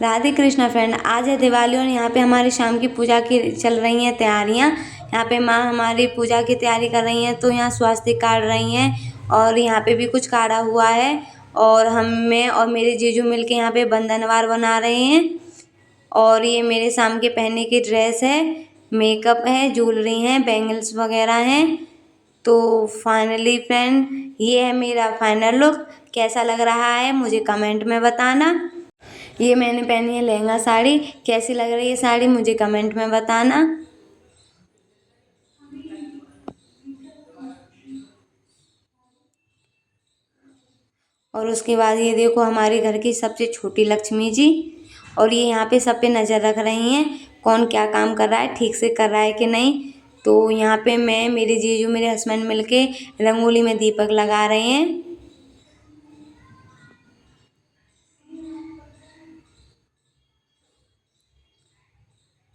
Radhe Krishna friend, आज है दिवाली और यहाँ पे हमारी शाम की पूजा की चल रही हैं तैयारियाँ। यहाँ पे माँ हमारी पूजा की तैयारी कर रही हैं, तो यहाँ स्वास्तिक काढ़ रही हैं और यहाँ पे भी कुछ काढ़ा हुआ है। और मैं और मेरे जीजू मिलके यहाँ पे बंधनवार बना रहे हैं। और ये मेरे शाम के पहनने की ड्रेस है, मेकअप है, ज्वेलरी है, बैंगल्स वगैरह हैं। तो फाइनली फ्रेंड, ये है मेरा फाइनल लुक। कैसा लग रहा है मुझे कमेंट में बताना। ये मैंने पहनी है लहंगा साड़ी। कैसी लग रही है साड़ी मुझे कमेंट में बताना। और उसके बाद ये देखो हमारे घर की सबसे छोटी लक्ष्मी जी, और ये यहाँ पे सब पे नज़र रख रही हैं कौन क्या काम कर रहा है, ठीक से कर रहा है कि नहीं। तो यहाँ पे मैं, मेरे जीजू, मेरे हस्बैंड मिलके रंगोली में दीपक लगा रहे हैं।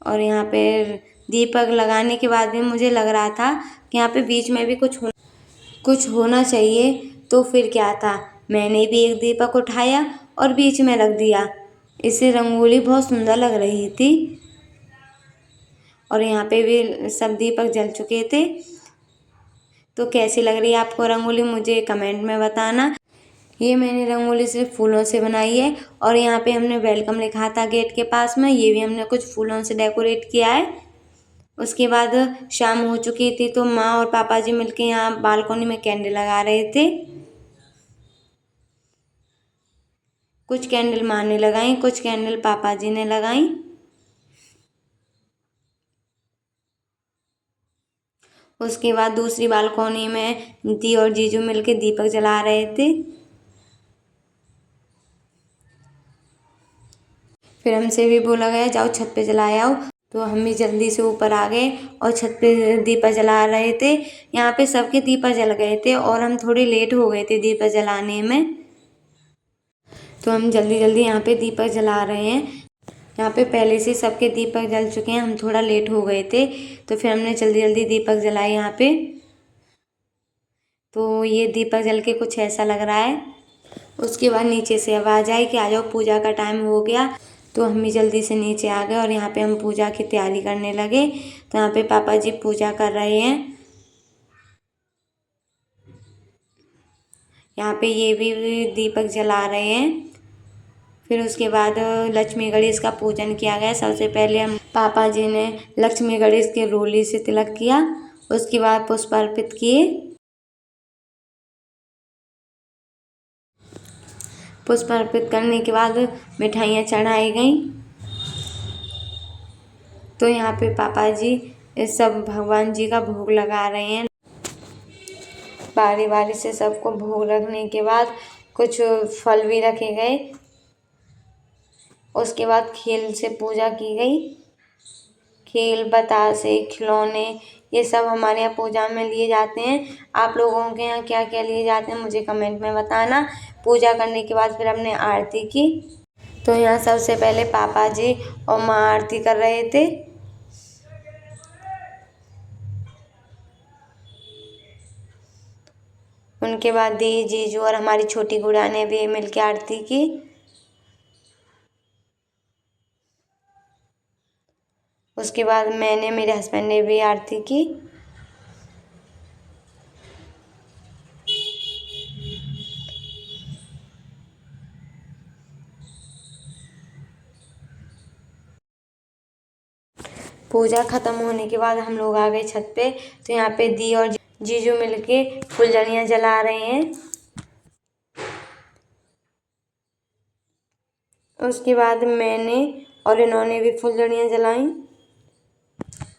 और यहाँ पे दीपक लगाने के बाद भी मुझे लग रहा था कि यहाँ पे बीच में भी कुछ होना चाहिए। तो फिर क्या था, मैंने भी एक दीपक उठाया और बीच में रख दिया। इससे रंगोली बहुत सुंदर लग रही थी। और यहाँ पे भी सब दीपक जल चुके थे। तो कैसी लग रही है आपको रंगोली मुझे कमेंट में बताना। ये मैंने रंगोली सिर्फ फूलों से बनाई है। और यहाँ पे हमने वेलकम लिखा था गेट के पास में, ये भी हमने कुछ फूलों से डेकोरेट किया है। उसके बाद शाम हो चुकी थी, तो माँ और पापा जी मिलके यहाँ बालकनी में कैंडल लगा रहे थे। कुछ कैंडल माँ ने लगाई, कुछ कैंडल पापा जी ने लगाई। उसके बाद दूसरी बालकनी में दी और जीजू मिलके दीपक जला रहे थे। फिर हमसे भी बोला गया जाओ छत पे जलाए आओ। तो हम भी जल्दी से ऊपर आ गए और छत पे दीपक जला रहे थे। यहाँ पे सबके दीपक जल गए थे और हम थोड़े लेट हो गए थे दीपक जलाने में। तो हम जल्दी जल्दी यहाँ पे दीपक जला रहे हैं। यहाँ पे पहले से सबके दीपक जल चुके हैं, हम थोड़ा लेट हो गए थे तो फिर हमने जल्दी जल्दी दीपक जलाए यहाँ पे। तो ये दीपक जल के कुछ ऐसा लग रहा है। उसके बाद नीचे से आवाज़ आई कि आ जाओ पूजा का टाइम हो गया। तो हम भी जल्दी से नीचे आ गए और यहाँ पे हम पूजा की तैयारी करने लगे। तो यहाँ पे पापा जी पूजा कर रहे हैं। यहाँ पे ये भी दीपक जला रहे हैं। फिर उसके बाद लक्ष्मी गणेश का पूजन किया गया। सबसे पहले हम पापा जी ने लक्ष्मी गणेश के रोली से तिलक किया। उसके बाद पुष्प अर्पित किए। पुष्प अर्पित करने के बाद मिठाइयाँ चढ़ाई गईं। तो यहाँ पे पापा जी इस सब भगवान जी का भोग लगा रहे हैं। बारी बारी से सबको भोग रखने के बाद कुछ फल भी रखे गए। उसके बाद खेल से पूजा की गई। खेल, बतासे, खिलौने, ये सब हमारे यहाँ पूजा में लिए जाते हैं। आप लोगों के यहाँ क्या क्या लिए जाते हैं मुझे कमेंट में बताना। पूजा करने के बाद फिर हमने आरती की। तो यहाँ सबसे पहले पापा जी और माँ आरती कर रहे थे। उनके बाद दी, जीजू और हमारी छोटी गुड़िया ने भी मिलकर आरती की। उसके बाद मैंने, मेरे हस्बैंड ने भी आरती की। पूजा खत्म होने के बाद हम लोग आ गए छत पे। तो यहाँ पे दी और जीजू मिलके फुलझड़ियाँ जला रहे हैं। उसके बाद मैंने और इन्होंने भी फुलझड़ियाँ जलाई।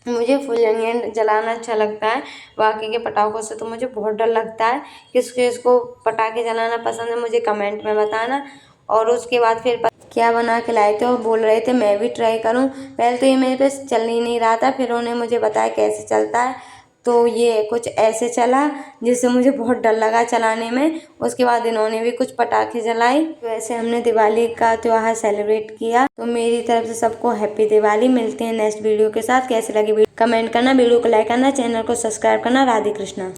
मुझे फुलझड़ियाँ जलाना अच्छा लगता है। बाकी के पटाखों से तो मुझे बहुत डर लगता है। किसको पटाखे जलाना पसंद है मुझे कमेंट में बताना। और उसके बाद फिर क्या बना के लाए थे और बोल रहे थे मैं भी ट्राई करूं। पहले तो ये मेरे पे चल ही नहीं रहा था, फिर उन्होंने मुझे बताया कैसे चलता है। तो ये कुछ ऐसे चला जिससे मुझे बहुत डर लगा चलाने में। उसके बाद इन्होंने भी कुछ पटाखे जलाए। तो ऐसे हमने दिवाली का त्यौहार सेलिब्रेट किया। तो मेरी तरफ से सबको हैप्पी दिवाली। मिलते हैं नेक्स्ट वीडियो के साथ। कैसे लगी वीडियो कमेंट करना, वीडियो को लाइक करना, चैनल को सब्सक्राइब करना। राधे कृष्णा।